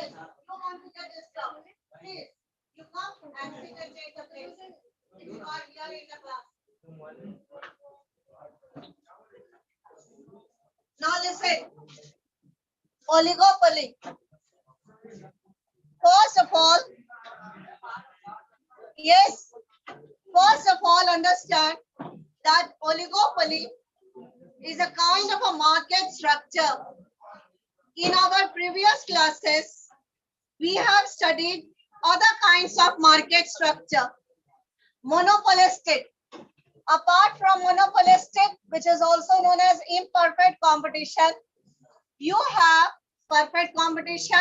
Yes, you want to get this done. Please, you come and sit and take the place. If you are here in the class. Now listen. Oligopoly. First of all, yes, first of all, understand that oligopoly is a kind of a market structure. In our previous classes, we have studied other kinds of market structure. Monopolistic. Apart from monopolistic, which is also known as imperfect competition, you have perfect competition,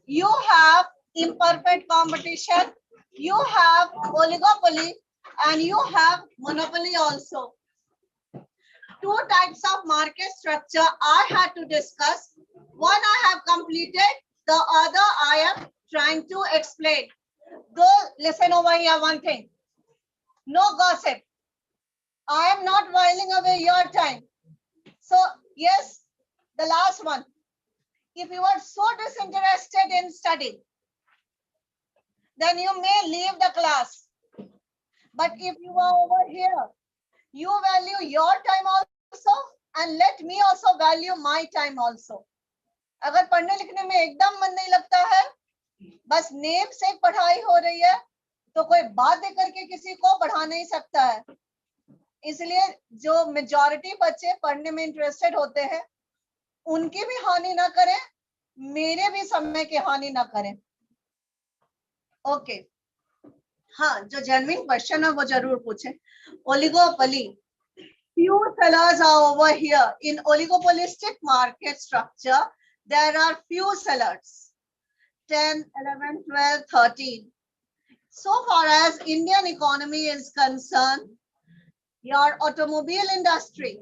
you have imperfect competition, you have oligopoly, and you have monopoly also. Two types of market structure I had to discuss. One I have completed, the other I am trying to explain. Though, listen over here one thing. No gossip. I am not whiling away your time. So, yes, the last one. If you are so disinterested in studying, then you may leave the class. But if you are over here, you value your time also and let me also value my time also. अगर पढ़ने लिखने में एकदम मन नहीं लगता है, बस नेम से पढ़ाई हो रही है, तो कोई बात दे करके किसी को बढ़ा नहीं सकता है. इसलिए जो मेजॉरिटी बच्चे पढ़ने में इंटरेस्टेड होते हैं, उनकी भी हानि ना करें, मेरे भी समय की हानि ना करें. ओके, हाँ, जो जेन्युइन क्वेश्चन है वो जरूर पूछें. Oligopoly. Few sellers are over here. In oligopolistic market structure, there are few sellers. 10, 11, 12, 13. So far as Indian economy is concerned, your automobile industry,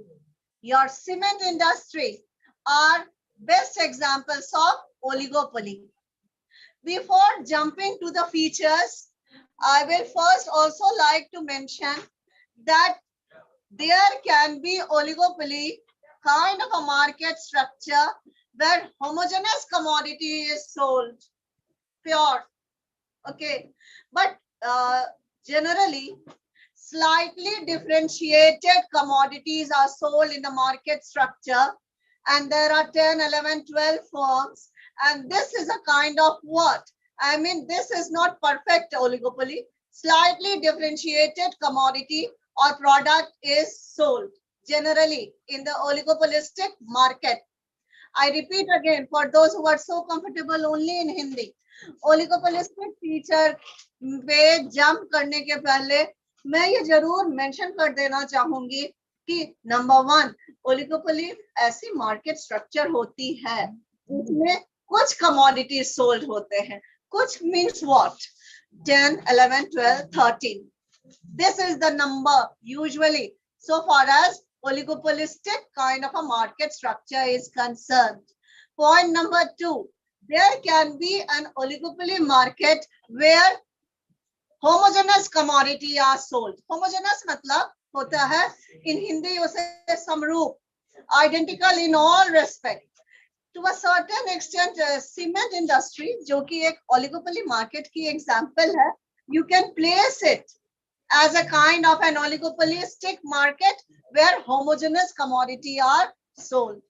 your cement industry are best examples of oligopoly. Before jumping to the features, I will first also like to mention that there can be oligopoly, kind of a market structure where homogeneous commodity is sold, pure. Okay, but generally, slightly differentiated commodities are sold in the market structure, and there are 10, 11, 12 firms, and this is a kind of what? I mean, this is not perfect oligopoly. Slightly differentiated commodity or product is sold generally in the oligopolistic market. I repeat again for those who are so comfortable only in Hindi. Oligopolistic feature पे jump करने के पहले मैं ये जरूर mention कर देना चाहूंगी कि नंबर 1, ओलिगोपोली ऐसी मार्केट स्ट्रक्चर होती है उसमें कुछ कमोडिटीज सोल्ड होते हैं. कुछ means what? 10, 11, 12, 13. This is the number usually so far as oligopolistic kind of a market structure is concerned. Point number 2, there can be an oligopoly market where homogeneous commodity are sold. Homogeneous मतलब होता है in Hindi उसे समरूप, identical in all respect. To a certain extent, cement industry जो कि एक oligopoly market की example है, you can place it as a kind of an oligopolistic market where homogeneous commodity are sold.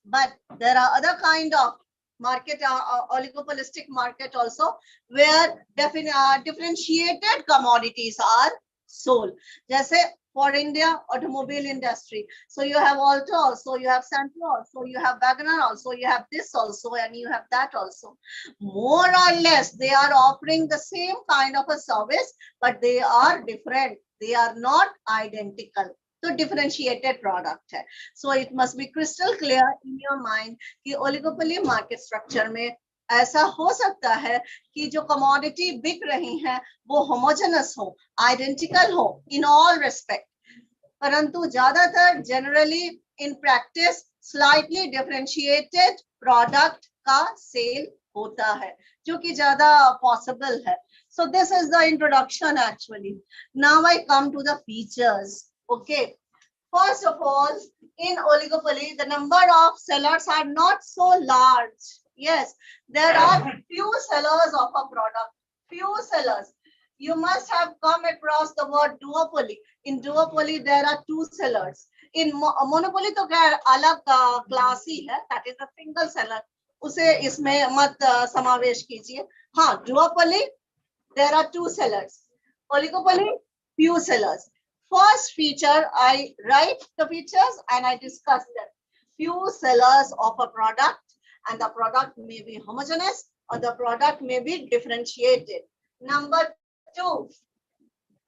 But there are other kind of market, oligopolistic market also where differentiated commodities are sold. जैसे for India, automobile industry. So you have Alto also, you have Santro also, you have Wagoner also, you have this also, and you have that also. More or less, they are offering the same kind of a service, but they are different. They are not identical. So differentiated product है. So it must be crystal clear in your mind कि oligopoly market structure में ऐसा हो सकता है कि जो commodity बिक रही हैं वो होमोजेनस हो, आइडेंटिकल हो इन ऑल रेस्पेक्ट, परंतु ज्यादातर generally in practice slightly differentiated product का सेल होता है जो कि ज्यादा पॉसिबल है. So this is the introduction actually. Now I come to the features. Okay. First of all, in oligopoly, the number of sellers are not so large. Yes, there are few sellers of a product. Few sellers. You must have come across the word duopoly. In duopoly, there are two sellers. In monopoly, तो क्या अलग class ही है. That is a single seller. उसे इसमें मत समावेश कीजिए. हाँ, duopoly, there are two sellers. Oligopoly, few sellers. First feature, I write the features and I discuss them. Few sellers of a product, and the product may be homogeneous or the product may be differentiated. Number two,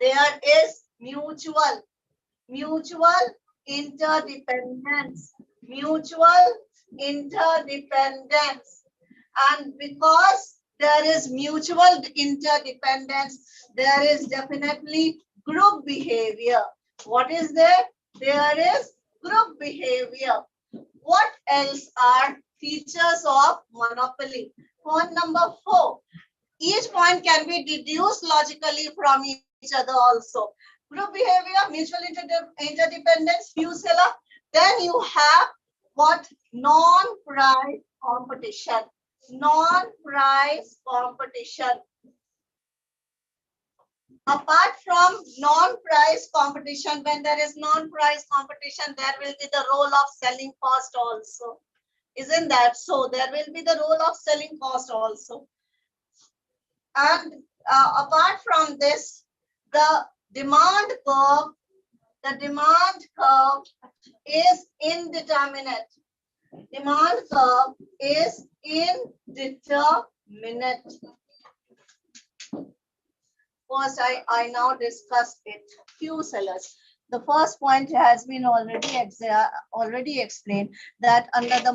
there is mutual interdependence. Mutual interdependence. And because there is mutual interdependence, there is definitely group behavior. What is there? There is group behavior. What else are features of monopoly? Point number 4. Each point can be deduced logically from each other also. Group behavior, mutual interdependence, few seller. Then you have what? Non-price competition. Non-price competition. Apart from non-price competition, when there is non-price competition, there will be the role of selling cost also. Isn't that so? There will be the role of selling cost also. And apart from this, the demand curve is indeterminate. Demand curve is indeterminate. First, I now discussed it. Few sellers. The first point has been already explained that under the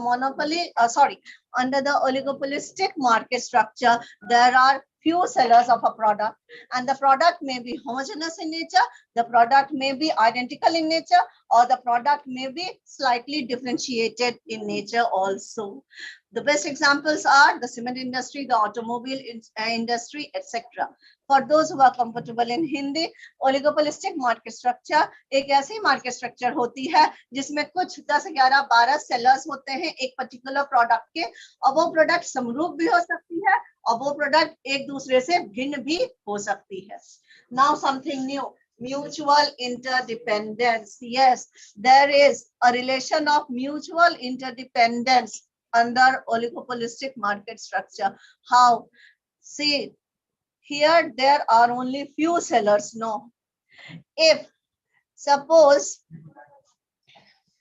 under the oligopolistic market structure, there are few sellers of a product, and the product may be homogeneous in nature, the product may be identical in nature, or the product may be slightly differentiated in nature also. The best examples are the cement industry, the automobile industry, etc. For those who are comfortable in Hindi, oligopolistic market structure एक ऐसी market structure होती है जिसमें कुछ 10, 11, 12 sellers होते हैं एक particular product के, और वो product समरूप भी हो सकती है और वो product एक दूसरे से भिन्न भी हो सकती है. Now something new. Mutual interdependence. Yes, there is a relation of mutual interdependence under oligopolistic market structure. How? See, here there are only few sellers. No. If suppose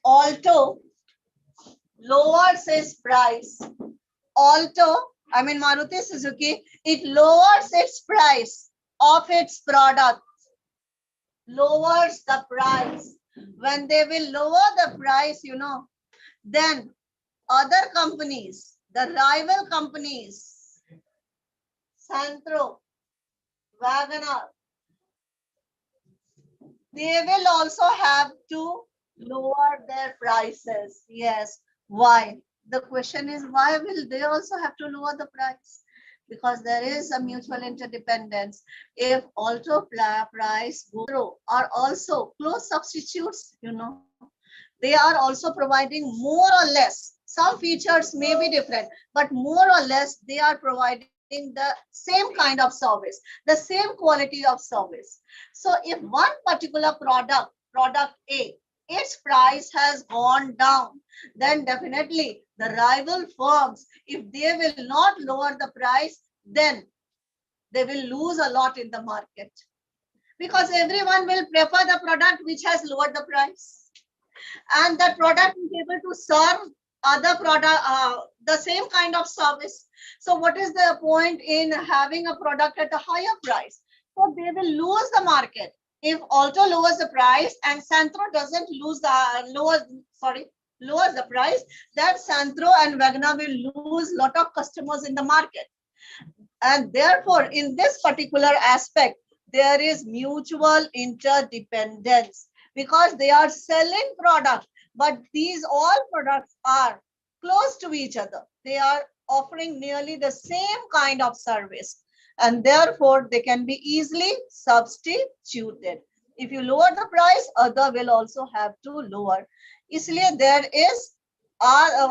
Alto lowers its price, Maruti Suzuki, it lowers its price of its product. Lowers the price. When they will lower the price, then other companies, the rival companies, Santro, Wagoner, they will also have to lower their prices. Yes. Why? The question is, why will they also have to lower the price? Because there is a mutual interdependence. If Alto price Goro are also close substitutes, they are also providing more or less. Some features may be different, but more or less they are providing the same kind of service, the same quality of service. So if one particular product A, its price has gone down, then definitely the rival firms, if they will not lower the price, then they will lose a lot in the market, because everyone will prefer the product which has lowered the price, and that product is able to serve other product, the same kind of service. So what is the point in having a product at a higher price? So they will lose the market. If Alto lowers the price and Santro doesn't lowers the price, then Santro and Wagoner will lose lot of customers in the market. And therefore, in this particular aspect, there is mutual interdependence, because they are selling products, but these all products are close to each other. They are offering nearly the same kind of service, and therefore they can be easily substituted. If you lower the price, other will also have to lower. Isliye there is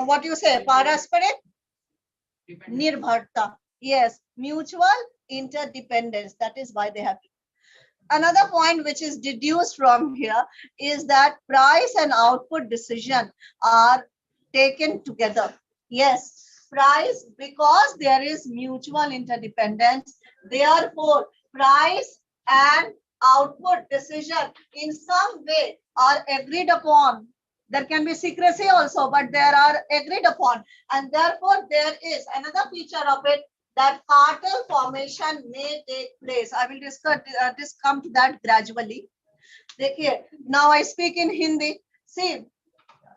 what you say, parasparik Nirbharta. Yes, mutual interdependence. That is why they have. Another point which is deduced from here is that price and output decision are taken together. Yes, price, because there is mutual interdependence, therefore price and output decision in some way are agreed upon. There can be secrecy also, but there are agreed upon, and therefore there is another feature of it, that cartel formation may take place. I will discuss this, come to that gradually. देखिए, now I speak in Hindi. See,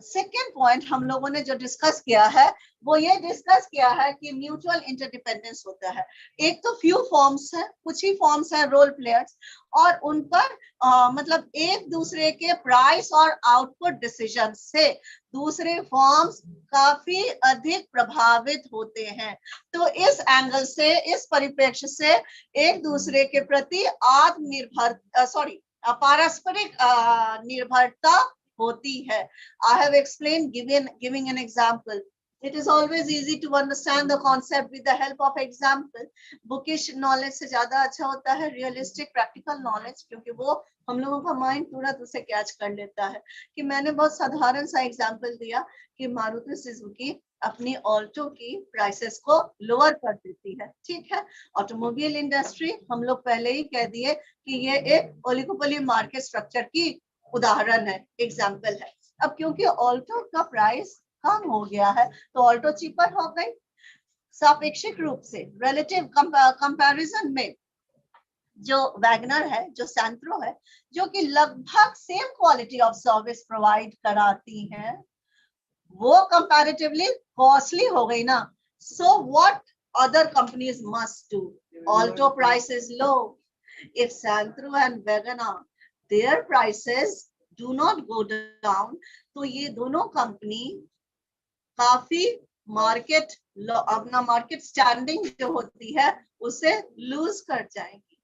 second point हम लोगों ने जो discuss किया है वो ये discuss किया है कि म्यूचुअल इंटरडिपेंडेंस होता है। एक तो फ्यू फॉर्म्स है, कुछ ही फॉर्म्स है रोल प्लेयर्स, और उन पर मतलब एक दूसरे के प्राइस और आउटपुट डिसीजन से दूसरे फॉर्म्स काफी अधिक प्रभावित होते हैं। तो इस एंगल से, इस परिप्रेक्ष्य से एक दूसरे के प्रति आत्मनिर्भर पारस्परिक निर्भरता होती है। I have explained giving an example. It is always easy to understand the concept with the help of example. Bookish knowledge से ज्यादा अच्छा होता है realistic practical knowledge, क्योंकि वो हम लोगों का माइंड तुरंत उसे कैच कर लेता है। कि मैंने बहुत साधारण सा एग्जाम्पल दिया कि मारुति सुजुकी अपनी ऑल्टो की प्राइसेस को लोअर कर देती है, ठीक है। ऑटोमोबाइल इंडस्ट्री हम लोग पहले ही कह दिए कि ये एक ओलिगोपोली मार्केट स्ट्रक्चर की उदाहरण है, एग्जाम्पल है। अब क्योंकि ऑल्टो का प्राइस कम हो गया है तो ऑल्टो चीपर हो गई। सापेक्षिक रूप से रिलेटिव कंपैरिजन में जो वैगनर है, जो सैंट्रो है, जो कि लगभग same quality of service provide कराती हैं, वो कंपैरेटिवली कॉस्टली हो गई ना। So what other companies must do? Alto price is low. If Santro and Wagner their prices do not go down, तो ये दोनों कंपनी काफी मार्केट अपना मार्केट स्टैंडिंग जो होती है उसे लूज कर जाएंगी।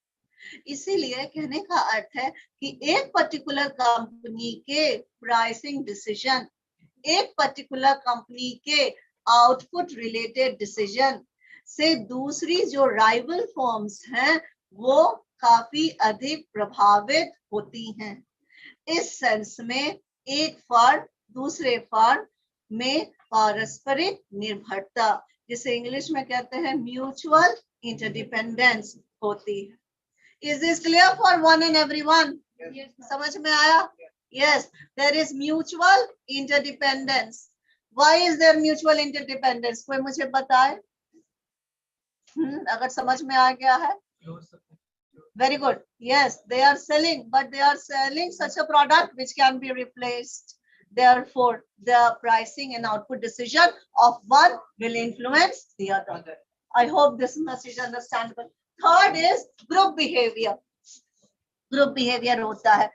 इसीलिए कहने का अर्थ है कि एक पर्टिकुलर कंपनी के प्राइसिंग डिसीजन, एक पर्टिकुलर कंपनी के आउटपुट रिलेटेड डिसीजन से दूसरी जो राइवल फर्म्स हैं वो काफी अधिक प्रभावित होती हैं। इस सेंस में एक फर्म दूसरे फर्म में पारस्परिक निर्भरता, जिसे इंग्लिश में कहते हैं म्यूचुअल इंटरडिपेंडेंस होती है। Is this clear for one and everyone? समझ में आया? Yes, there is mutual interdependence. Why is there mutual interdependence? कोई मुझे बताए। अगर समझ में आ गया है, very good. Yes, they are selling, but they are selling such a product which can be replaced. Therefore, the pricing and output decision of one will influence the other. I hope this message is understandable. Third is group behavior. Group behavior होता है.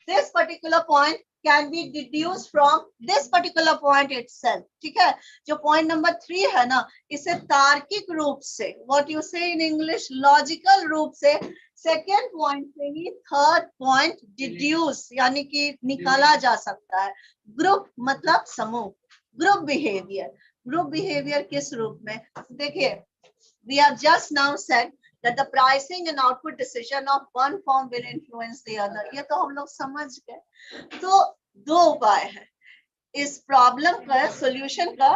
This particular point can be deduced from this particular point itself. ठीक है? जो point number 3 है ना, इसे तार्किक रूप से, what you say in English, logical रूप से सेकेंड पॉइंट से ही थर्ड पॉइंट डिड्यूस यानी कि निकाला जा सकता है। ग्रुप मतलब समूह। ग्रुप बिहेवियर किस रूप में? देखिए, we have just now said that the pricing and output decision of one firm will influence the other. ये तो हम लोग समझ गए। तो दो उपाय है इस प्रॉब्लम का सॉल्यूशन का,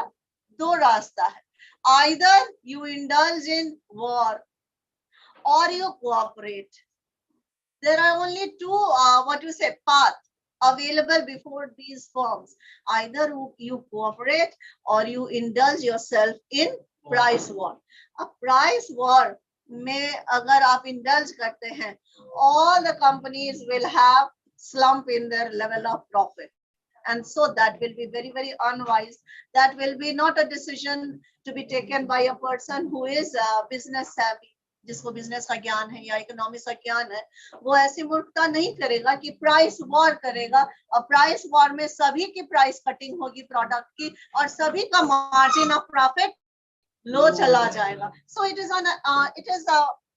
दो रास्ता है। either you indulge in war or you cooperate. There are only two path available before these forms. Either you cooperate or you indulge yourself in price war. A price war में अगर आप indulge करते हैं, all the companies will have slump in their level of profit, and so that will be very, very unwise. That will be not a decision to be taken by a person who is business savvy, जिसको business का ज्ञान है या economics का ज्ञान है। वो ऐसी मूर्खता नहीं करेगा कि प्राइस वॉर करेगा, और प्राइस वॉर में सभी की प्राइस कटिंग होगी प्रोडक्ट की, और सभी का मार्जिन ऑफ प्रॉफिट लो चला जाएगा। So it is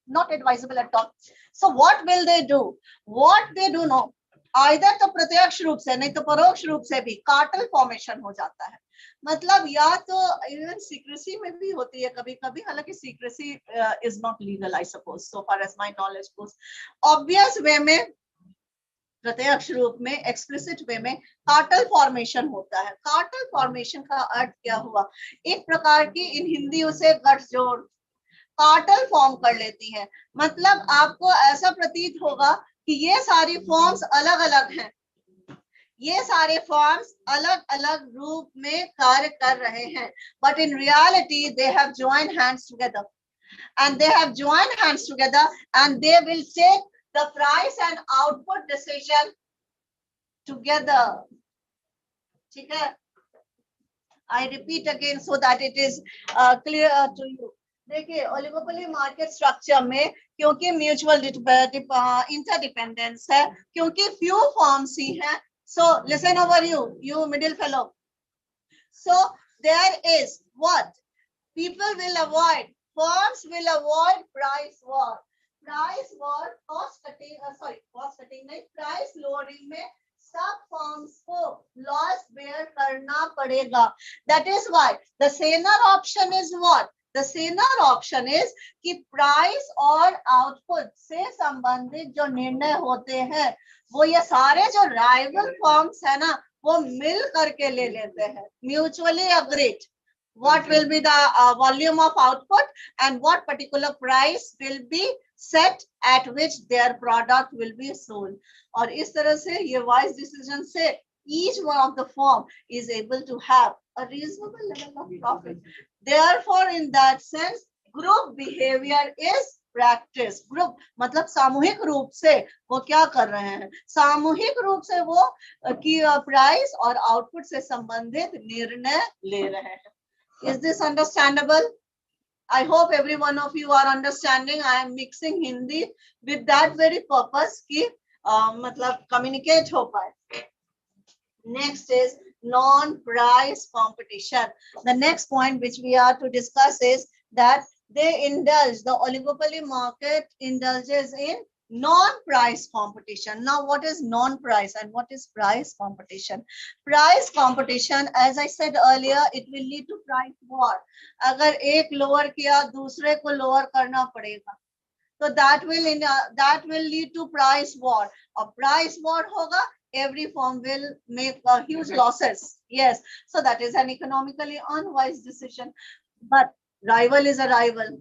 not advisable at all. So what will they do? What they do know, either तो प्रत्यक्ष रूप से नहीं तो परोक्ष रूप से भी कार्टेल फॉर्मेशन हो जाता है। मतलब या तो इवन सीक्रेसी में भी होती है कभी कभी, हालांकि secrecy is not legal I suppose so far as my knowledge goes. Obvious way में, प्रत्यक्ष रूप में, एक्सप्लिसिट वे में कार्टल फॉर्मेशन होता है। कार्टल फॉर्मेशन का अर्थ क्या हुआ? एक प्रकार की इन हिंदी उसे गठजोड़, कार्टल फॉर्म कर लेती है। मतलब आपको ऐसा प्रतीत होगा कि ये सारी फॉर्म्स अलग अलग हैं, ये सारे फॉर्म्स अलग अलग रूप में कार्य कर रहे हैं, but in reality they have joined hands together, and they have joined hands together and they will take the price and output decision together. ठीक है, I repeat again so that it is clear to you. देखिए oligopoly market structure में क्योंकि mutual interdependence है, क्योंकि few forms ही हैं, so listen over you middle fellow, so there is what people will avoid, firms will avoid price war, cost cutting, cost cutting नहीं, price lowering में सब forms को loss bear करना पड़ेगा। That is why the saner option is what, the saner option is कि price और output से संबंधित जो निर्णय होते हैं वो ये सारे जो राइवल फॉर्म्स है ना वो मिल करके ले लेते हैं, mutually agreed what will be the volume of output and what particular price will be set at which their product will be sold. और इस तरह से ये wise decision से each one of the firm is able to have a reasonable level of profit. Therefore, in that sense, group behavior is practice. Group मतलब सामूहिक रूप से वो क्या कर रहे हैं, सामूहिक रूप से वो की प्राइस और आउटपुट से संबंधित निर्णय ले रहे हैं। Is this understandable? I hope every one of you are understanding. I am mixing Hindi with that very purpose कि मतलब communicate हो पाए। Next is non-price competition. The next point which we are to discuss is that they indulge, the oligopoly market indulges in non-price competition. Now, what is non-price and what is price competition? Price competition, as I said earlier, it will lead to price war. अगर एक lower किया, दूसरे को lower करना पड़ेगा. So that will lead to price war. A price war होगा, every firm will make huge losses. Yes, so that is an economically unwise decision. But rival is a rival.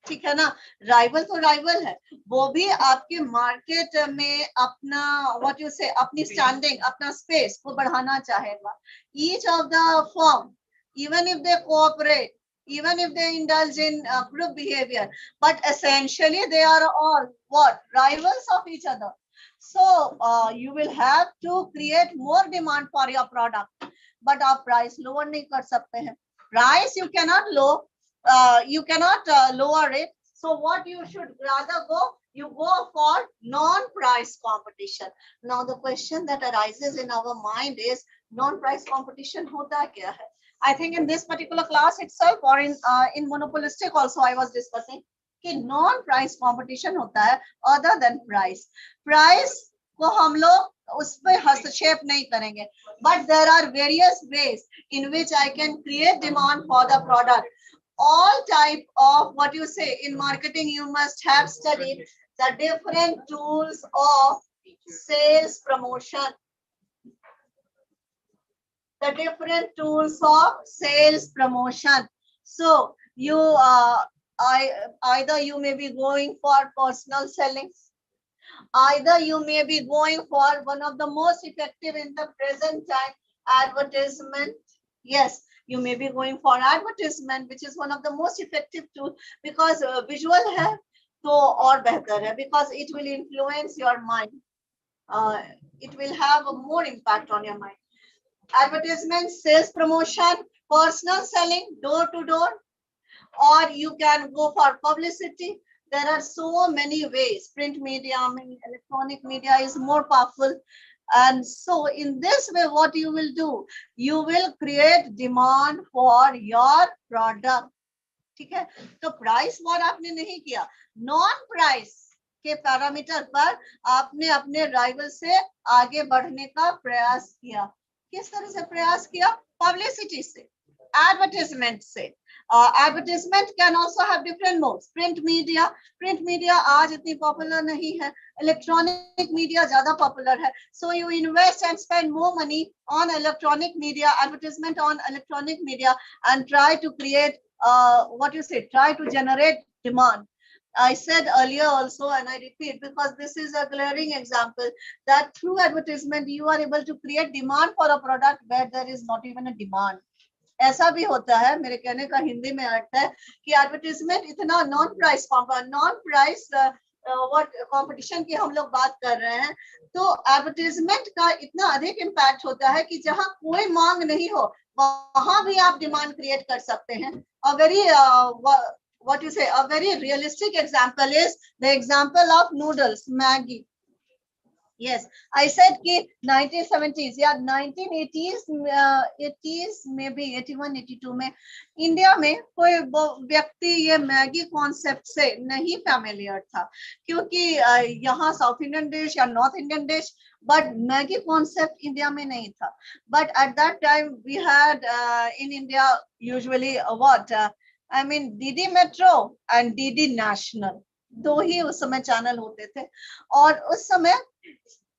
ठीक है ना, rival तो rival है, वो भी आपके market में अपना व्हाट यू से अपनी स्टैंडिंग, अपना स्पेस को बढ़ाना चाहेगा। Each of the firm, even if they cooperate, even if they indulge in group behavior, but essentially they are all what, rivals of each other. So you will have to create more demand for your product, but आप price lower नहीं कर सकते हैं। Price you cannot lower it. So what you should rather go, you go for non-price competition. Now the question that arises in our mind is non-price competition होता क्या है? I think in this particular class itself or in monopolistic also I was discussing कि non-price competition होता है other than price. Price को हम लोग उस पे हस्तक्षेप नहीं करेंगे, but there are various ways in which I can create demand for the product. All type of what you say in marketing, you must have studied the different tools of sales promotion. The different tools of sales promotion. So you either you may be going for personal selling, either you may be going for one of the most effective in the present time, advertisement. Yes, you may be going for advertisement, which is one of the most effective tools because visual है तो और बेहतर है, because it will influence your mind. It will have a more impact on your mind. Advertisement, sales promotion, personal selling, door to door, or you can go for publicity. There are so many ways. Print media, electronic media is more powerful. And so in this way, what you will do, you will create demand for your product. ठीक है, तो price war आपने नहीं किया, non price के parameter पर आपने अपने राइवल से आगे बढ़ने का प्रयास किया। किस तरह से प्रयास किया? Publicity से, advertisement से. Advertisement can also have different modes. Print media आज इतनी popular नहीं है. Electronic media ज़्यादा popular है. So you invest and spend more money on electronic media, advertisement on electronic media, and try to create try to generate demand. I said earlier also, and I repeat because this is a glaring example, that through advertisement you are able to create demand for a product where there is not even a demand. ऐसा भी होता है, मेरे कहने का हिंदी में अर्थ है कि एडवर्टीजमेंट इतना नॉन प्राइस व्हाट कंपटीशन की हम लोग बात कर रहे हैं, तो एडवर्टीजमेंट का इतना अधिक इम्पैक्ट होता है कि जहां कोई मांग नहीं हो वहां भी आप डिमांड क्रिएट कर सकते हैं. A very a very realistic example is the example of noodles, Maggi. Yes, I said कि 1970s या 1980s, 80s maybe 81, 82 में इंडिया में कोई व्यक्ति ये मैगी कॉन्सेप्ट से नहीं फैमिलियर था, क्योंकि यहाँ साउथ इंडियन डिश या north Indian dish, but Maggi concept India में नहीं था. But at that time we had in India usually I mean DD Metro and DD National, दो ही उस समय चैनल होते थे. और उस समय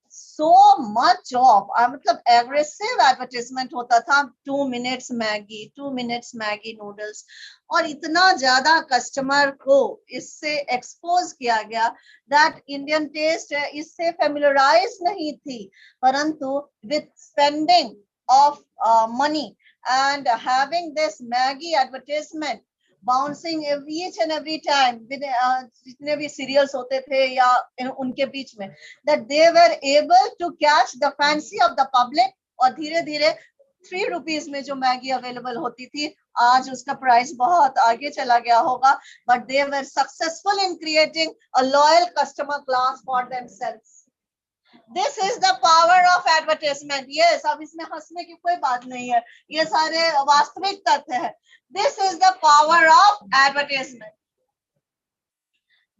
so much of मतलब aggressive advertisement होता था. 2 minutes Maggi, 2 minutes Maggi noodles, और इतना ज्यादा कस्टमर को इससे एक्सपोज किया गया that Indian taste इससे familiarize नहीं थी, परंतु with spending of money and having this Maggi advertisement bouncing each and every time with जितने भी सीरियल्स होते थे या उनके बीच में, that they were able to catch the fancy of the public. और धीरे धीरे 3 rupees में जो मैगी अवेलेबल होती थी, आज उसका प्राइस बहुत आगे चला गया होगा, but they were successful in creating a loyal customer class for themselves. This is the power of advertisement. Yes, अब इसमें हंसने की कोई बात नहीं है, ये सारे वास्तविक तथ्य है. This is the power of advertisement.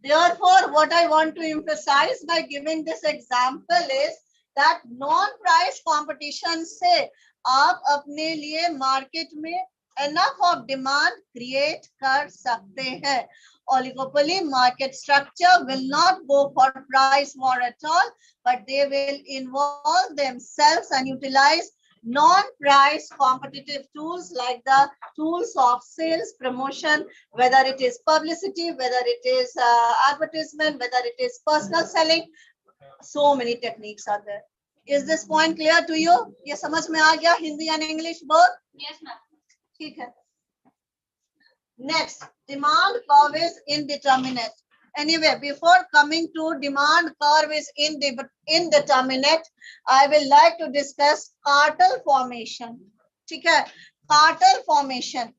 Therefore, what I want to emphasize by giving this example is that non-price competition से आप अपने लिए मार्केट में enough of demand create कर सकते हैं. Oligopoly market structure will not go for price war at all, but they will involve themselves and utilize non-price competitive tools like the tools of sales, promotion, whether it is publicity, whether it is advertisement, whether it is personal selling. So many techniques are there. Is this point clear to you? ये समझ में आ गया Hindi and English both? Yes, ma'am. ठीक है. Next, demand curve is indeterminate. Anyway, before coming to demand curve is indeterminate, I will like to discuss cartel formation. ठीक है, cartel formation.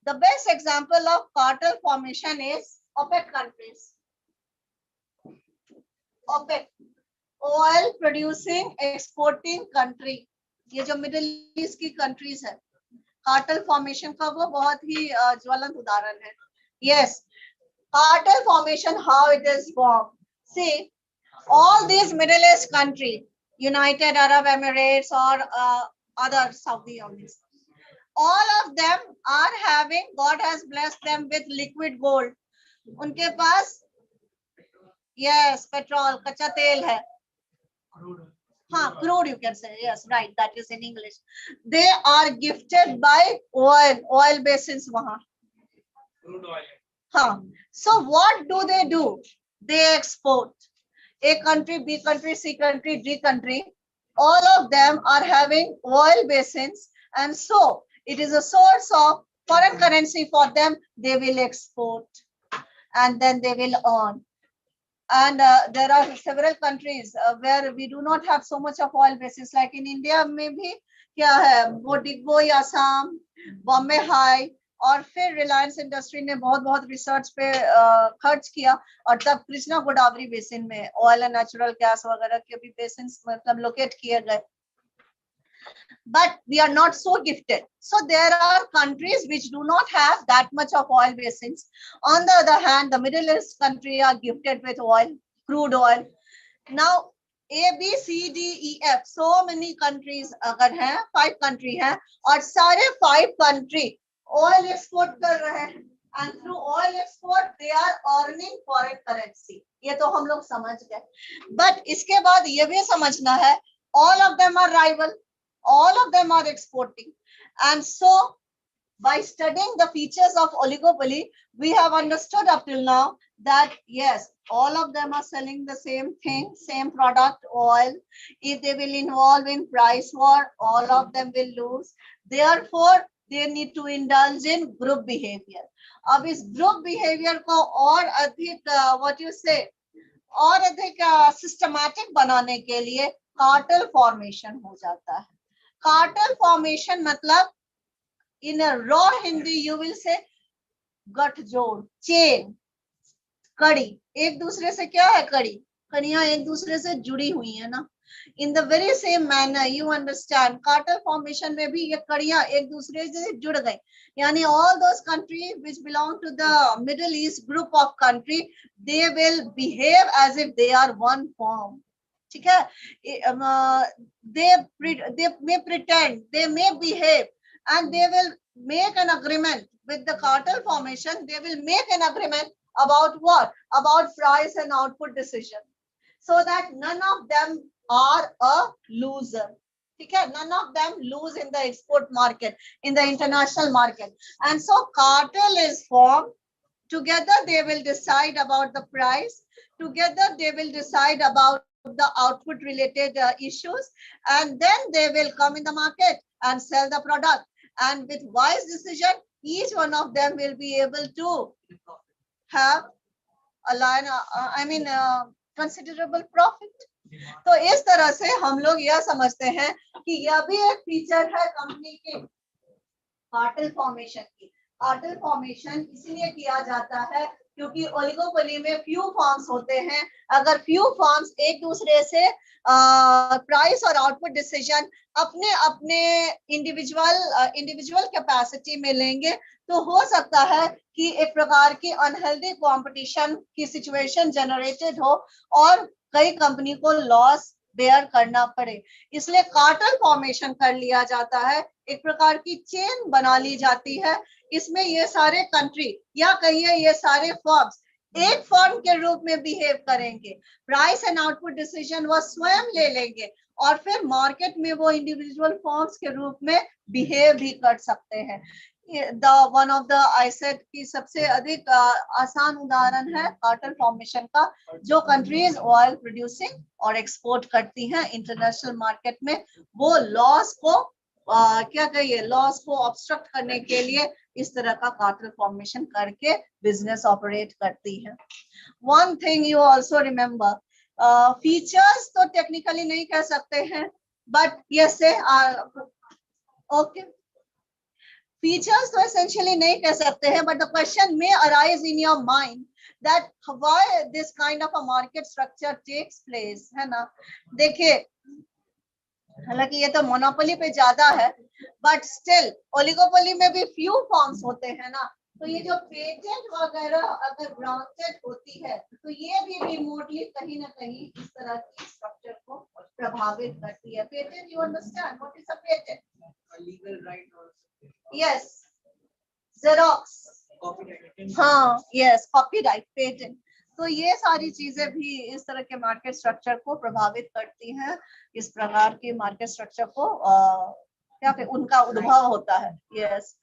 The best example of cartel formation is OPEC countries. OPEC, oil producing exporting country. ये जो middle east की countries है, cartel formation का वो बहुत ही ज्वलंत उदाहरण है. Yes, cartel formation, how it is formed. See, all these Middle East countries, United Arab Emirates or other Saudi armies, all of them are having, God has blessed them with liquid gold. उनके पास, yes, petrol, कच्चा तेल है. Crude you can say, yes, right, that is in English. They are gifted by oil basins वहाँ. Crude oil. So what do? They export. A country, B country, C country, D country, all of them are having oil basins, and so it is a source of foreign currency for them. They will export and then they will earn. And there are several countries where we do not have so much of oil basins, like in India maybe क्या है, Bodigbo, Assam, Bombay High, और फिर Reliance industry ने बहुत research पे खर्च किया, और तब कृष्णा गोदावरी बेसिन में ऑयल एंड नेचुरल गैस वगैरह के भी बेसिन मतलब लोकेट किए गए. But we are not so gifted. So there are countries which do not have that much of oil basins. On the other hand, the Middle East countries are gifted with oil, crude oil. Now, ABCDEF so many countries अगर हैं, 5 country हैं और सारे 5 country oil export कर रहे हैं and through oil export they are earning foreign currency. ये तो हम लोग समझ गए, but इसके बाद ये भी समझना है all of them are rival, all of them are exporting, and so by studying the features of oligopoly we have understood up till now that yes, all of them are selling the same thing, same product, oil. If they will involve in price war, all of them will lose. Therefore, they need to indulge in group behavior. अब इस group behavior को और अधिक what you say और अधिक systematic बनाने के लिए cartel formation हो जाता है. Cartel formation मतलब in a raw Hindi you will say गठजोड़, chain, कड़ी. एक दूसरे से क्या है कड़ी? कड़ियां एक दूसरे से जुड़ी हुई है ना. In the very same manner you understand cartel formation में भी ये कड़ियां एक दूसरे से जुड़ गई. यानी all those countries which belong to the Middle East group of country they will behave as if they are one form. ठीक है? They may pretend, they may behave, and they will make an agreement with the cartel formation. They will make an agreement about what? About price and output decision, so that none of them are a loser. Okay? None of them lose in the export market, in the international market. And so cartel is formed. Together they will decide about the price. Together they will decide about the output related issues. And then they will come in the market and sell the product. And with wise decision, each one of them will be able to have a line, considerable profit. तो इस तरह से हम लोग यह समझते हैं कि यह भी एक फीचर है कंपनी के कार्टेल फॉर्मेशन की. कार्टेल फॉर्मेशन इसलिए किया जाता है क्योंकि ओलिगोपोली में फ्यू फॉर्म्स होते हैं. अगर फ्यू फॉर्म्स एक दूसरे से प्राइस और आउटपुट डिसीजन अपने अपने इंडिविजुअल कैपेसिटी में लेंगे तो हो सकता है कि एक प्रकार की अनहेल्दी कंपटीशन की सिचुएशन जनरेटेड हो और कई कंपनी को लॉस बेयर करना पड़े. इसलिए कार्टेल फॉर्मेशन कर लिया जाता है, एक प्रकार की चेन बना ली जाती है. इसमें ये सारे कंट्री या कहिए ये सारे फर्म्स एक फर्म के रूप में बिहेव करेंगे. प्राइस एंड आउटपुट डिसीजन वो स्वयं ले लेंगे और फिर मार्केट में वो इंडिविजुअल फर्म्स के रूप में बिहेव भी कर सकते हैं. One of the I said की सबसे अधिक आसान उदाहरण है कार्टेल फॉर्मेशन का. जो कंट्रीज ऑयल प्रोड्यूसिंग और एक्सपोर्ट करती हैं इंटरनेशनल मार्केट में, वो लॉस को क्या कहिए लॉस को ऑब्स्ट्रक्ट करने के लिए इस तरह का कार्टेल फॉर्मेशन करके बिजनेस ऑपरेट करती है. One thing you also remember, features तो टेक्निकली नहीं कह सकते हैं बट यस से ओके फीचर्स तो एसेंशियली नहीं कह सकते हैं but the question may arise in your mind that why this kind of a market structure takes place, है ना. देखिए हालांकि ये तो मोनोपोली पे ज्यादा है बट स्टिल ओलिगोपोली में भी फ्यू फॉर्म्स होते हैं ना. तो ये जो पेटेंट वगैरह अगर ग्रांटेड होती है तो ये भी रिमोटली कहीं ना कहीं इस तरह की स्ट्रक्चर को प्रभावित करती है. Patent, you understand what is a patent? Legal right और यस, जेरोक्स, हाँ यस, कॉपीराइट, पेटेंट. तो ये सारी चीजें भी इस तरह के मार्केट स्ट्रक्चर को प्रभावित करती हैं. इस प्रकार के मार्केट स्ट्रक्चर को क्या उनका उद्भव होता है. Yes.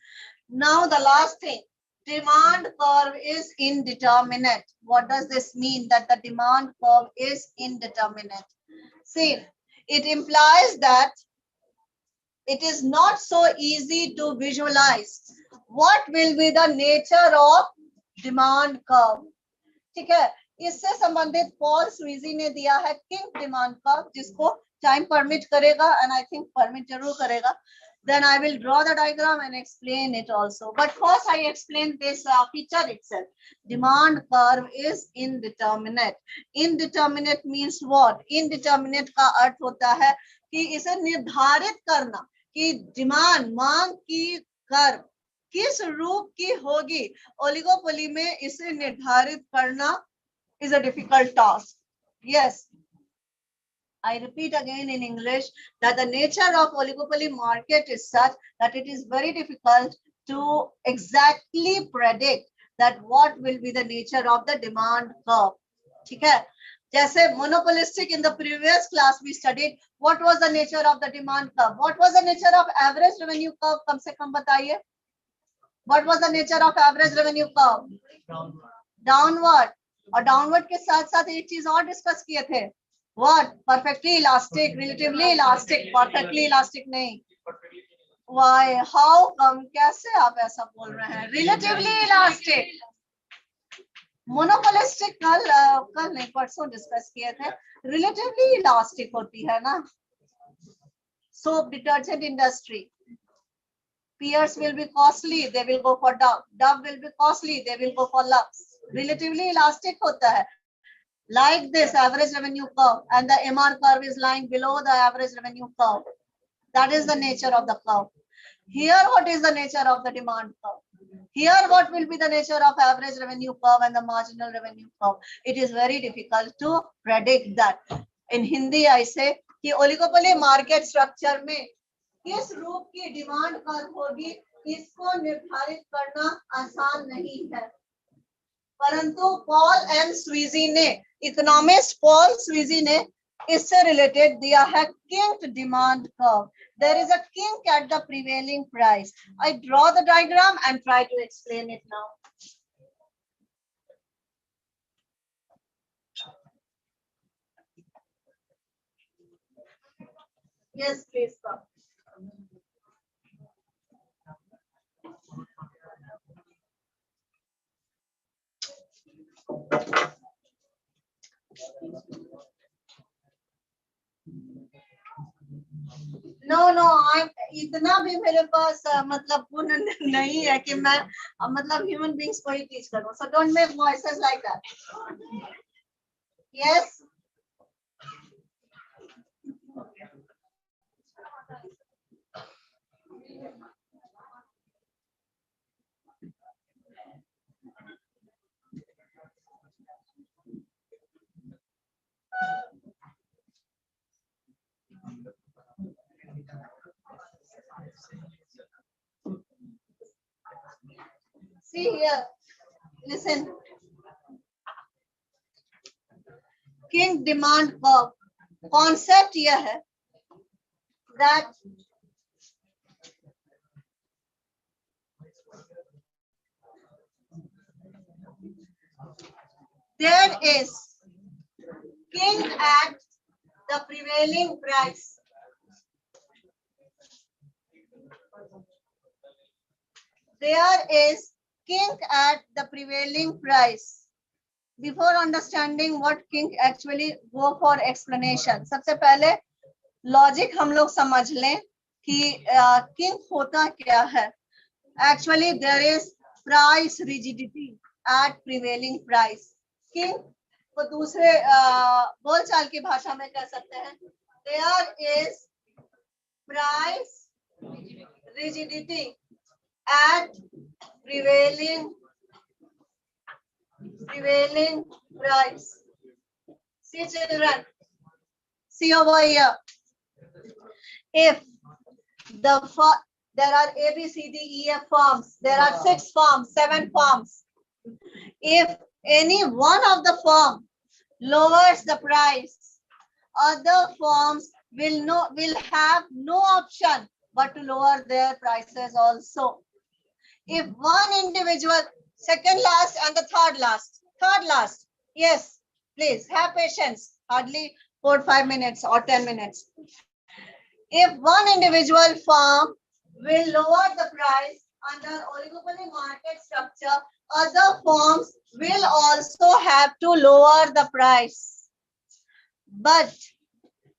Now the last thing, demand curve is indeterminate. What does this mean that the demand curve is indeterminate? See, it implies that it is not so easy to visualize what will be the nature of demand curve. ठीक है, इससे संबंधित Paul स्वीजी ने दिया है king demand curve, जिसको time permit करेगा and I think permit जरूर करेगा. Then I will draw the diagram and explain it also. But first I explain this feature itself. Demand curve is indeterminate. Indeterminate means what? Indeterminate का अर्थ होता है कि इसे निर्धारित करना कि डिमांड, मांग की कर्व किस रूप की होगी. ओलिगोपोली में इसे निर्धारित करना is a difficult task. Yes. I repeat again in English that the nature of oligopoly market is such that it is very difficult to exactly predict that what will be the nature of the demand curve. ठीक है? जैसे monopolistic in the previous class we studied, what was the nature of the demand curve? What was the nature of average revenue curve? कम से कम बताइए. What was the nature of average revenue curve? Downward. और downward के साथ साथ एक चीज और discuss किए थे. What? Perfectly elastic, relatively elastic, perfectly elastic नहीं. Why? How come? कैसे आप ऐसा बोल रहे हैं? Relatively elastic. Monopolistic कल नहीं परसों डिस्कस किए थे. Relatively elastic होती है ना. Soap detergent industry. Peers will be costly, they will go for Dove. Dove will be costly, they will go for Lux. Relatively elastic होता है. Like this average revenue curve, and the MR curve is lying below the average revenue curve. That is the nature of the curve. Here, what is the nature of the demand curve? Here, what will be the nature of average revenue curve and the marginal revenue curve? It is very difficult to predict that. In Hindi, I say कि oligopoly market structure में किस रूप की demand curve होगी, इसको निर्धारित करना आसान नहीं है. परंतु पॉल एंड स्वीजी ने, इकोनॉमिस्ट पॉल स्वीजी ने इससे रिलेटेड दिया है kink demand curve. There is a kink at the prevailing price. I draw the diagram and try to explain it now. Yes please sir. No इतना भी मेरे पास मतलब गुण नहीं है कि मैं मतलब ह्यूमन बीइंग्स को ही टीच करूं. So don't make voices like that. Yes. See here, listen. King demand curve. Concept यह है that there is king at the prevailing price. There is kink at the prevailing price. Before understanding what kink actually, go for explanation. सबसे पहले logic हम लोग समझ लें कि kink होता क्या है. Actually, there is price rigidity at prevailing price. Kink को दूसरे बोलचाल की भाषा में कह सकते हैं. There is price rigidity at prevailing price. See children, see over here. If there are A, B, C, D, E, F forms, there are 6 forms, 7 forms. If any one of the form lowers the price, other forms will have no option but to lower their prices also. If one individual, second last and the third last, yes, please have patience, hardly 4-5 minutes or 10 minutes. If one individual firm will lower the price under oligopoly market structure, other firms will also have to lower the price. But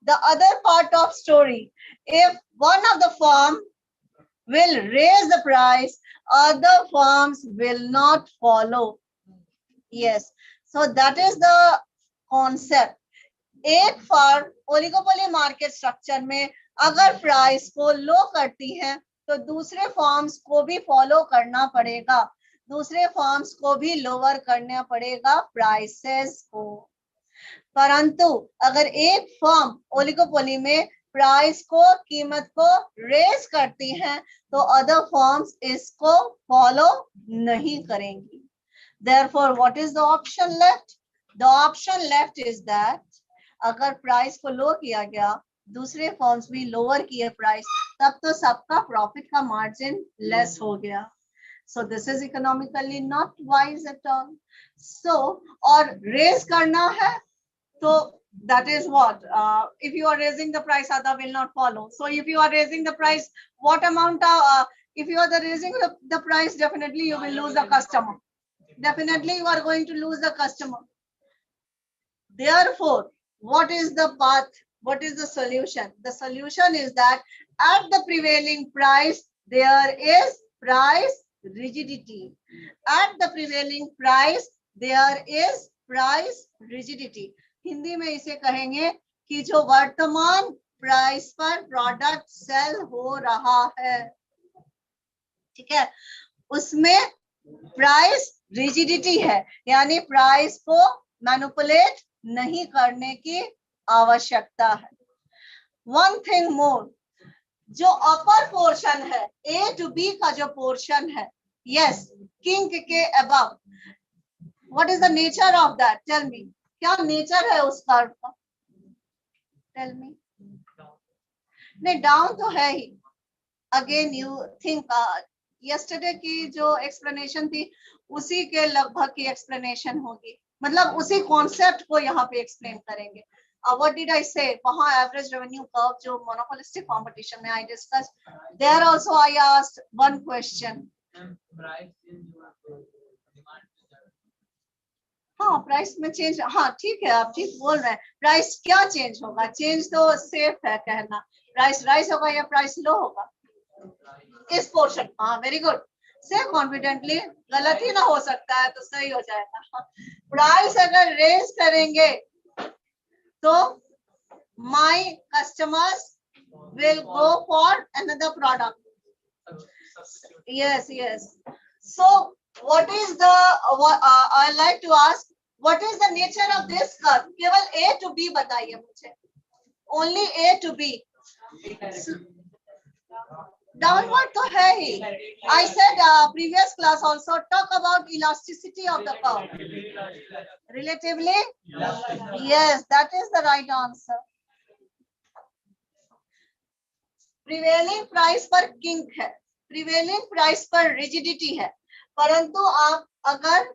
the other part of story, if one of the firm will raise the price, other firms will not follow. Yes, so that is the concept. एक firm oligopoly market structure में अगर price को लो करती है तो दूसरे firms को भी फॉलो करना पड़ेगा, दूसरे फर्म्स को भी लोअर करना पड़ेगा प्राइसेस को. परंतु अगर एक फर्म ओलिगोपोली में प्राइस को, कीमत को रेज करती हैं तो अदर फर्म्स इसको फॉलो नहीं करेंगी. Therefore, what is the option left? The option left is that अगर प्राइस को लो किया गया, दूसरे फर्म्स भी लोअर किए प्राइस, तब तो सबका प्रॉफिट का मार्जिन लेस हो गया. So this is economically not wise at all. So और रेज करना है तो that is what if you are raising the price, other will not follow. So if you are raising the price, what amount if you are raising the price, definitely you will lose the customer. Definitely you are going to lose the customer. Therefore, what is the path? What is the solution? The solution is that at the prevailing price, there is price rigidity. At the prevailing price, there is price rigidity. Hindi में इसे कहेंगे कि जो वर्तमान price पर product cell हो रहा है, ठीक है, उसमें प्राइस रिजिडिटी है, यानी प्राइस को मैनिपुलेट नहीं करने की आवश्यकता है. वन थिंग मोर, जो अपर पोर्शन है, ए टू बी का जो पोर्शन है, यस, किंग के above, what is the nature of that? Tell me, क्या नेचर है उस कर्व का? Tell me. नहीं, डाउन तो है ही. अगेन यू थिंक यस्टरडे की जो एक्सप्लेनेशन थी उसी के लगभग की एक्सप्लेनेशन होगी, मतलब उसी कॉन्सेप्ट को यहाँ पे एक्सप्लेन करेंगे. व्हाट डिड आई से, वहाँ एवरेज रेवेन्यू कर्व जो मोनोपोलिस्टिक कंपटीशन में I discuss, there also I asked one question. हाँ, प्राइस में चेंज, हाँ ठीक है, आप ठीक बोल रहे हैं. प्राइस क्या चेंज होगा? चेंज तो सेफ है कहना. प्राइस राइज होगा या प्राइस लो होगा इस पोर्शन? हाँ, वेरी गुड, से कॉन्फिडेंटली, गलत ही ना हो सकता है तो सही हो जाएगा. प्राइस अगर रेज करेंगे तो my customers will go for another product. Yes, yes. So what is the I like to ask, what is the nature of this curve? केवल A to B बताइए मुझे. Only A to B. Downward तो है ही. I said previous class also talk about elasticity of the curve. Relatively? Yes, that is the right answer. Prevailing price पर kink है, prevailing price पर rigidity है, परंतु आप अगर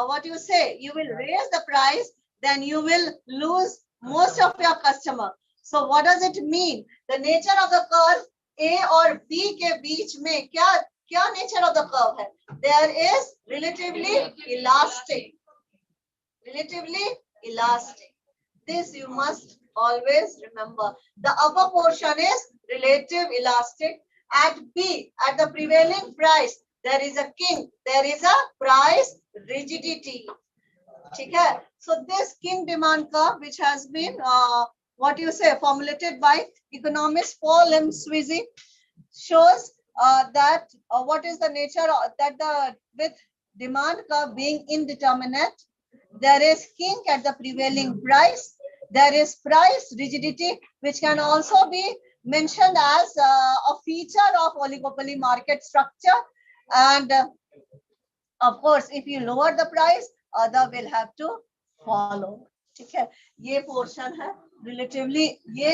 what you say, you will raise the price, then you will lose most of your customer. So what does it mean? The nature of the curve A और B के बीच में क्या क्या nature of the curve है? There is relatively elastic. Relatively elastic. This you must always remember. The upper portion is relative elastic. At B, at the prevailing price, there is a king, there is a price rigidity. ठीक है? So this king demand curve, which has been what you say formulated by economist Paul M. Sweezy, shows that what is the nature of that the with demand curve being indeterminate, there is kink at the prevailing price, there is price rigidity, which can also be mentioned as a feature of oligopoly market structure, and of course if you lower the price, other will have to follow. ठीक है, ये portion है relatively, ये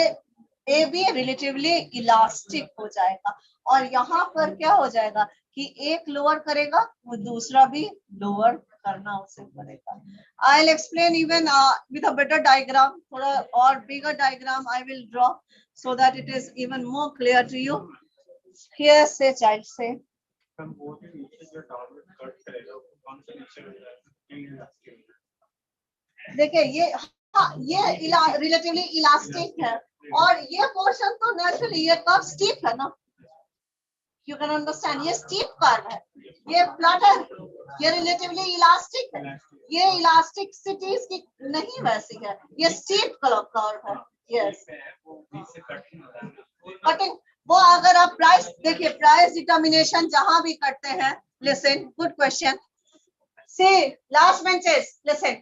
A B relatively elastic हो जाएगा, और यहाँ पर क्या हो जाएगा कि एक लोअर करेगा वो दूसरा भी लोअर करना उसे पड़ेगा. I'll explain even with a better diagram, थोड़ा और bigger diagram I will draw so that it is even more clear to you. Here say child say. देखिए ये, हाँ ये रिलेटिवली इलास्टिक है, और ये पोर्शन तो नेचुरली ये कर्व स्टीप है ना, यू कैन अंडरस्टैंड, ये स्टीप कर्व है, ये फ्लैटर, ये रिलेटिवली इलास्टिक है, ये इलास्टिसिटीज की नहीं वैसी है, ये स्टीप कर्व है. यस, कटिंग, वो अगर आप प्राइस देखिए, प्राइस डिटर्मिनेशन जहां भी करते हैं, listen, good question. See last benches, listen,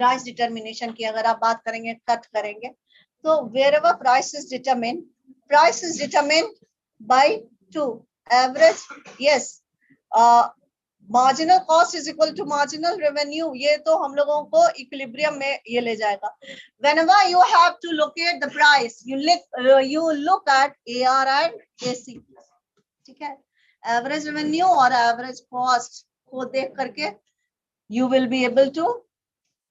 price determination की अगर आप बात करेंगे, कट करेंगे, तो wherever price is determined by 2 average, yes, marginal cost is equal to marginal revenue, ये तो हम लोगों को इक्विलिब्रियम में ये ले जाएगा. whenever you have to locate the price, you look at AR and AC. ठीक है, एवरेज रेवेन्यू और एवरेज कॉस्ट को देख करके you will be able to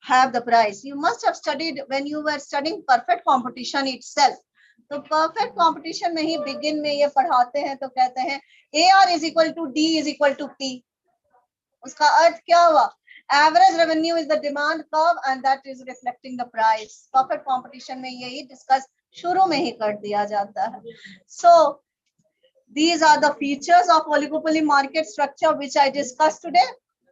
have the price. You must have studied when you were studying perfect competition itself. तो perfect competition में ही begin में ये पढ़ाते हैं, तो कहते हैं AR is equal to D is equal to P. उसका अर्थ क्या हुआ? Average revenue is the demand curve and that is reflecting the price. Perfect competition में यही डिस्कस शुरू में ही कर दिया जाता है. So these are the features of oligopoly market structure which I discussed today.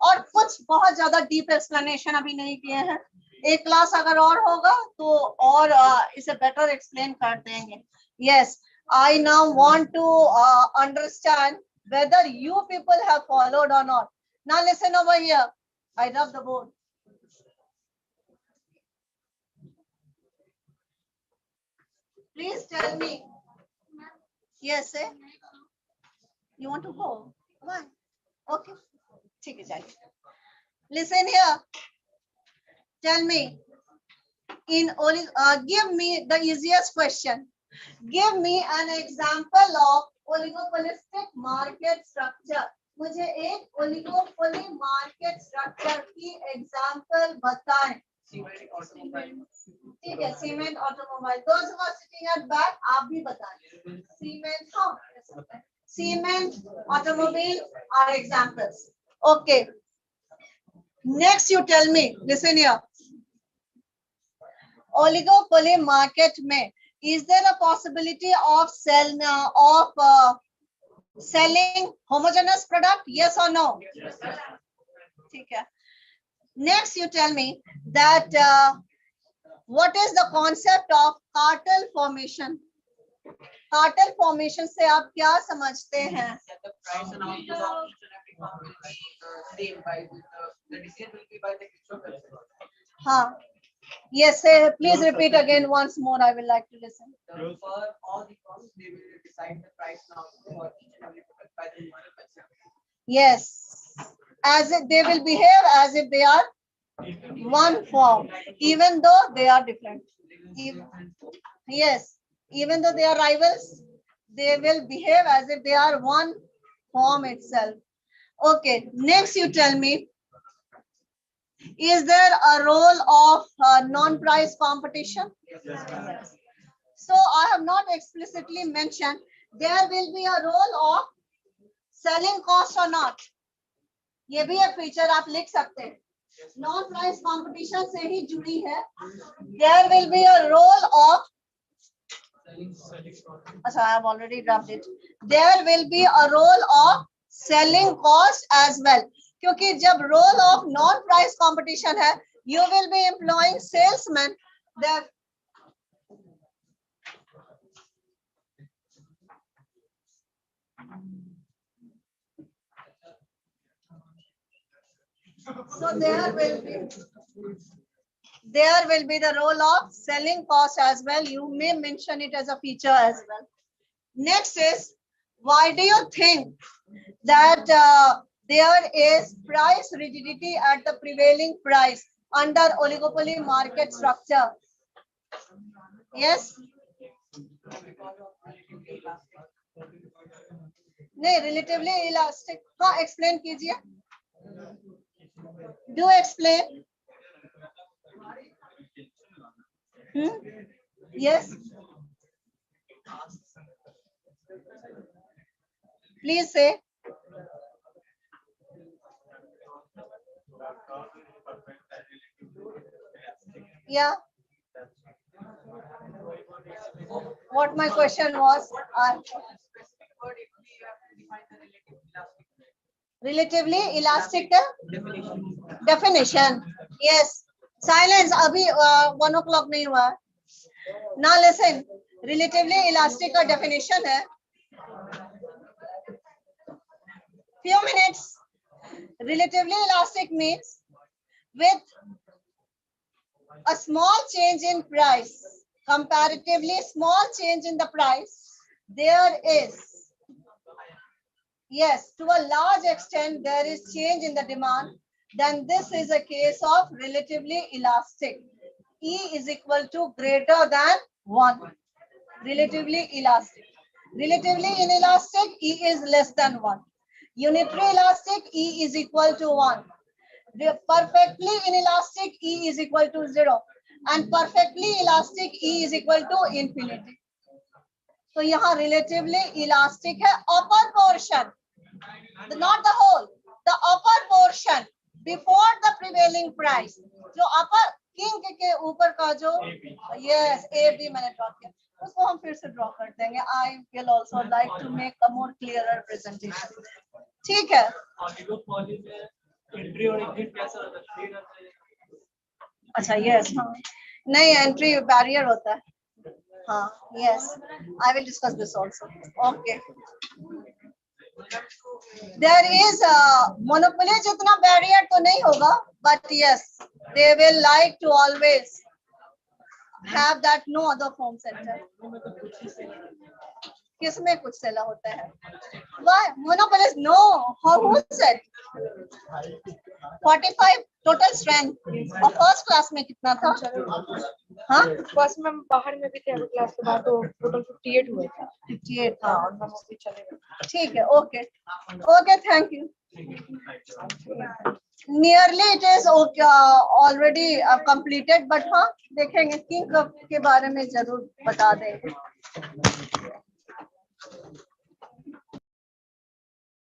और कुछ बहुत ज्यादा डीप एक्सप्लेनेशन अभी नहीं किए हैं. एक क्लास अगर और होगा तो और इसे बेटर एक्सप्लेन कर देंगे. Yes, I now want to understand whether you people have followed or not. Now listen over here. I rub the board. Please tell me. Yes, eh? You want to go? Why? Okay. ठीक है, जाइए. Listen here. Tell me. Give me the easiest question. Give me an example of oligopolistic market structure. मुझे एक oligopoly market structure की example बताएं. ठीक है, cement automobile. Those who are sitting at back, आप भी बताएं. सीमेंट, हाँ, cement, automobile are examples. Okay. Next, you tell me. Listen here. Oligopoly market में, is there a possibility of selling homogeneous product? Yes or no? Yes. ठीक है. Next, you tell me that what is the concept of cartel formation? Cartel formation से आप क्या समझते हैं? The price announced of each and every firm will be same by the decision will be by the exchange. हाँ. Yes, please repeat again once more. I will like to listen. For all the firms, they will decide the price now for each and every product by the mutual consent. Yes, as if they will behave as if they are one form, even though they are different. Yes, even though they are rivals, they will behave as if they are one form itself. Okay, next you tell me, is there a role of non-price competition? Yes. So I have not explicitly mentioned there will be a role of selling cost or not. ये भी एक feature आप लिख सकते हैं. Non price competition से ही जुड़ी है. There will be a role of, अच्छा, I have already dropped it. There will be a role of selling cost as well. क्योंकि जब role of non price competition है, you will be employing salesmen. So there will be the role of selling cost as well. You may mention it as a feature as well. Next is, why do you think that there is price rigidity at the prevailing price under oligopoly market structure? Yes? नहीं, relatively elastic. हाँ, explain कीजिए. Do explain. Yes. Please say. Yeah. What my question was? Relatively elastic definition. Yes. Silence. Abhi 1 o'clock नहीं हुआ. Now listen. Relatively elastic का definition है. Few minutes. Relatively elastic means with a small change in price, comparatively small change in the price, there is, yes, to a large extent there is change in the demand, then this is a case of relatively elastic. E is equal to greater than 1. Relatively elastic. Relatively inelastic, E is less than 1. Unitary elastic, E is equal to 1. The perfectly inelastic, E is equal to 0. And perfectly elastic, E is equal to infinity. So यहाँ relatively elastic है upper portion, not the whole, the upper portion before the prevailing price. जो upper king के ऊपर का जो, yes, A B मैंने draw किया, उसको हम फिर से draw कर देंगे. I will also like to make a more clearer presentation. ठीक है. अच्छा, yes, हाँ, नहीं entry barrier होता है. हाँ, yes, I will discuss this also. Okay. There is a monopoly जितना barrier तो नहीं होगा, but yes, they will like to always have that no other form center. किसमें कुछ सेला होता है? Why? Monopolies? No. Who said? 45 total strength. और first class में कितना था? हाँ? फर्स्ट में बाहर में भी थे, अभी क्लास के बाद तो टोटल 58 हुए थे. 58 था. और हम अभी चले गए. ठीक है. Okay. Okay. Thank you. Nearly it is okay, already completed, but हाँ देखेंगे किंग के बारे में जरूर बता देंगे.